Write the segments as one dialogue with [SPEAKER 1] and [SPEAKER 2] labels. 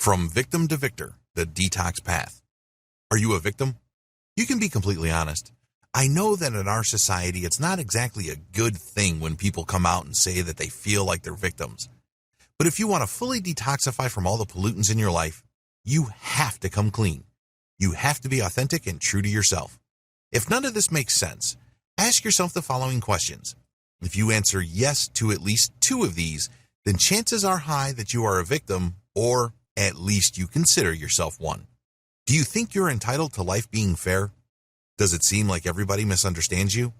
[SPEAKER 1] From Victim to Victor, the Detox Path. Are you a victim? You can be completely honest. I know that in our society, it's not exactly a good thing when people come out and say that they feel like they're victims. But if you want to fully detoxify from all the pollutants in your life, you have to come clean. You have to be authentic and true to yourself. If none of this makes sense, ask yourself the following questions. If you answer yes to at least two of these, then chances are high that you are a victim, or at least you consider yourself one. Do you think you're entitled to life being fair? Does it seem like everybody misunderstands you?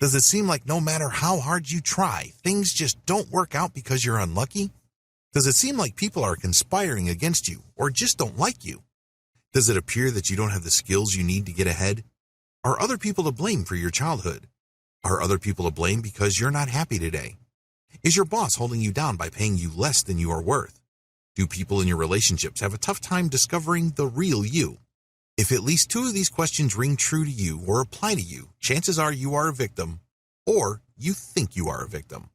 [SPEAKER 1] Does it seem like no matter how hard you try, things just don't work out because you're unlucky? Does it seem like people are conspiring against you or just don't like you? Does it appear that you don't have the skills you need to get ahead? Are other people to blame for your childhood? Are other people to blame because you're not happy today? Is your boss holding you down by paying you less than you are worth? Do people in your relationships have a tough time discovering the real you? If at least two of these questions ring true to you or apply to you, chances are you are a victim, or you think you are a victim.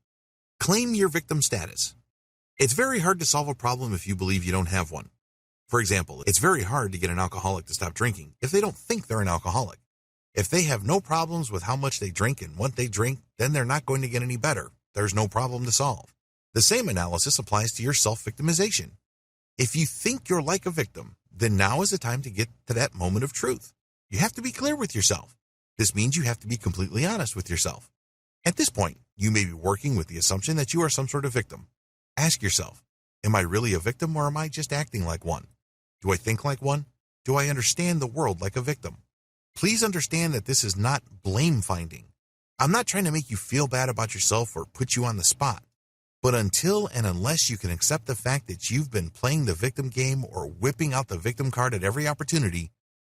[SPEAKER 1] Claim your victim status. It's very hard to solve a problem if you believe you don't have one. For example, it's very hard to get an alcoholic to stop drinking if they don't think they're an alcoholic. If they have no problems with how much they drink and what they drink, then they're not going to get any better. There's no problem to solve. The same analysis applies to your self-victimization. If you think you're like a victim, then now is the time to get to that moment of truth. You have to be clear with yourself. This means you have to be completely honest with yourself. At this point, you may be working with the assumption that you are some sort of victim. Ask yourself, am I really a victim or am I just acting like one? Do I think like one? Do I understand the world like a victim? Please understand that this is not blame finding. I'm not trying to make you feel bad about yourself or put you on the spot. But until and unless you can accept the fact that you've been playing the victim game or whipping out the victim card at every opportunity,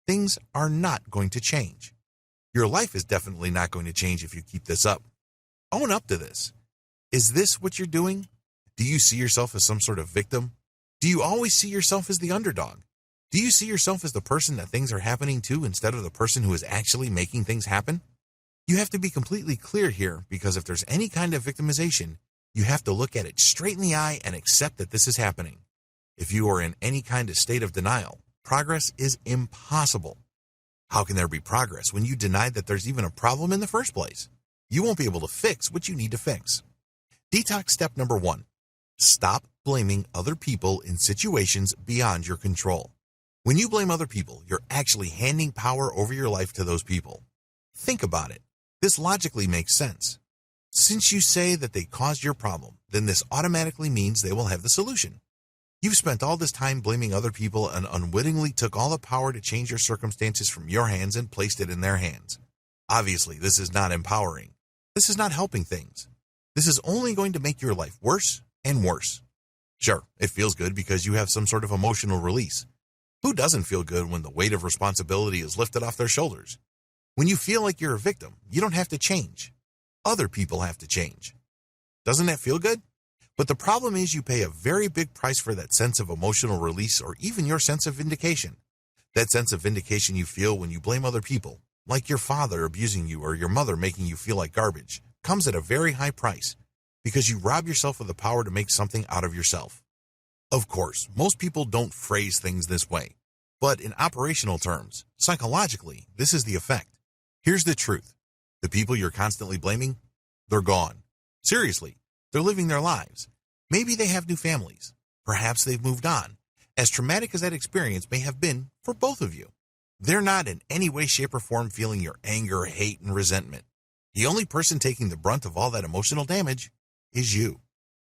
[SPEAKER 1] things are not going to change. Your life is definitely not going to change if you keep this up. Own up to this. Is this what you're doing? Do you see yourself as some sort of victim? Do you always see yourself as the underdog? Do you see yourself as the person that things are happening to instead of the person who is actually making things happen? You have to be completely clear here, because if there's any kind of victimization, you have to look at it straight in the eye and accept that this is happening. If you are in any kind of state of denial, progress is impossible. How can there be progress when you deny that there's even a problem in the first place? You won't be able to fix what you need to fix. Detox step number 1. Stop blaming other people in situations beyond your control. When you blame other people, you're actually handing power over your life to those people. Think about it. This logically makes sense. Since you say that they caused your problem, then this automatically means they will have the solution. You've spent all this time blaming other people and unwittingly took all the power to change your circumstances from your hands and placed it in their hands. Obviously, this is not empowering. This is not helping things. This is only going to make your life worse and worse. Sure, it feels good because you have some sort of emotional release. Who doesn't feel good when the weight of responsibility is lifted off their shoulders? When you feel like you're a victim, you don't have to change. Other people have to change. Doesn't that feel good? But the problem is you pay a very big price for that sense of emotional release or even your sense of vindication. That sense of vindication you feel when you blame other people, like your father abusing you or your mother making you feel like garbage, comes at a very high price because you rob yourself of the power to make something out of yourself. Of course, most people don't phrase things this way, but in operational terms, psychologically, this is the effect. Here's the truth. The people you're constantly blaming, they're gone. Seriously, they're living their lives. Maybe they have new families. Perhaps they've moved on. As traumatic as that experience may have been for both of you, they're not in any way, shape, or form feeling your anger, hate, and resentment. The only person taking the brunt of all that emotional damage is you.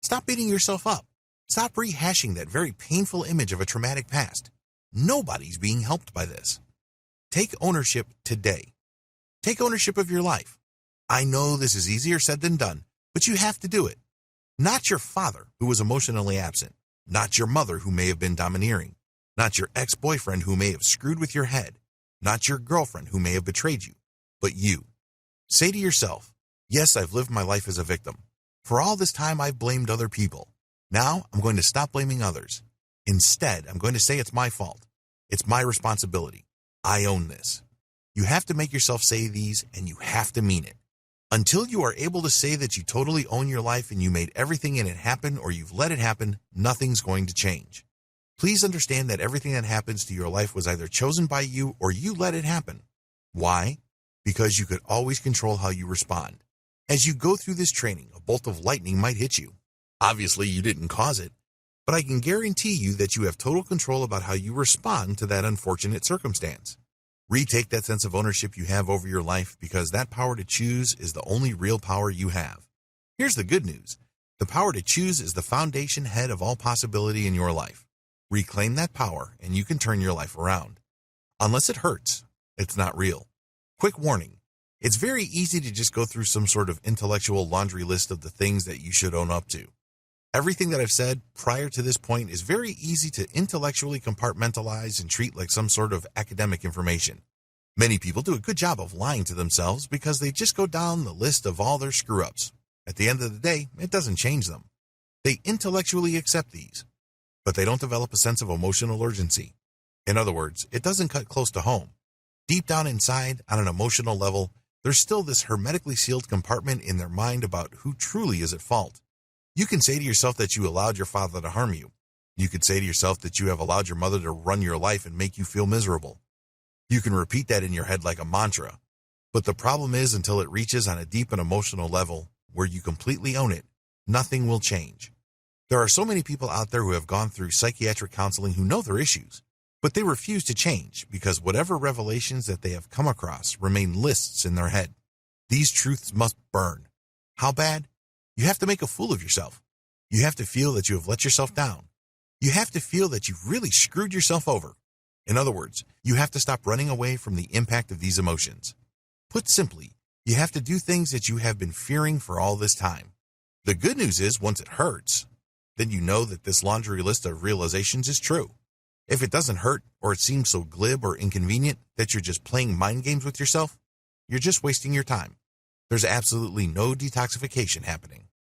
[SPEAKER 1] Stop beating yourself up. Stop rehashing that very painful image of a traumatic past. Nobody's being helped by this. Take ownership today. Take ownership of your life. I know this is easier said than done, but you have to do it. Not your father, who was emotionally absent. Not your mother, who may have been domineering. Not your ex-boyfriend, who may have screwed with your head. Not your girlfriend, who may have betrayed you. But you. Say to yourself, yes, I've lived my life as a victim. For all this time, I've blamed other people. Now, I'm going to stop blaming others. Instead, I'm going to say it's my fault. It's my responsibility. I own this. You have to make yourself say these, and you have to mean it. Until you are able to say that you totally own your life and you made everything in it happen or you've let it happen, nothing's going to change. Please understand that everything that happens to your life was either chosen by you or you let it happen. Why? Because you could always control how you respond. As you go through this training, a bolt of lightning might hit you. Obviously, you didn't cause it, but I can guarantee you that you have total control about how you respond to that unfortunate circumstance. Retake that sense of ownership you have over your life, because that power to choose is the only real power you have. Here's the good news. The power to choose is the foundation head of all possibility in your life. Reclaim that power and you can turn your life around. Unless it hurts, it's not real. Quick warning. It's very easy to just go through some sort of intellectual laundry list of the things that you should own up to. Everything that I've said prior to this point is very easy to intellectually compartmentalize and treat like some sort of academic information. Many people do a good job of lying to themselves because they just go down the list of all their screw-ups. At the end of the day, it doesn't change them. They intellectually accept these, but they don't develop a sense of emotional urgency. In other words, it doesn't cut close to home. Deep down inside, on an emotional level, there's still this hermetically sealed compartment in their mind about who truly is at fault. You can say to yourself that you allowed your father to harm you. You could say to yourself that you have allowed your mother to run your life and make you feel miserable. You can repeat that in your head like a mantra. But the problem is, until it reaches on a deep and emotional level where you completely own it, nothing will change. There are so many people out there who have gone through psychiatric counseling who know their issues, but they refuse to change because whatever revelations that they have come across remain lists in their head. These truths must burn. How bad? You have to make a fool of yourself. You have to feel that you have let yourself down. You have to feel that you've really screwed yourself over. In other words, you have to stop running away from the impact of these emotions. Put simply, you have to do things that you have been fearing for all this time. The good news is, once it hurts, then you know that this laundry list of realizations is true. If it doesn't hurt, or it seems so glib or inconvenient that you're just playing mind games with yourself, you're just wasting your time. There's absolutely no detoxification happening.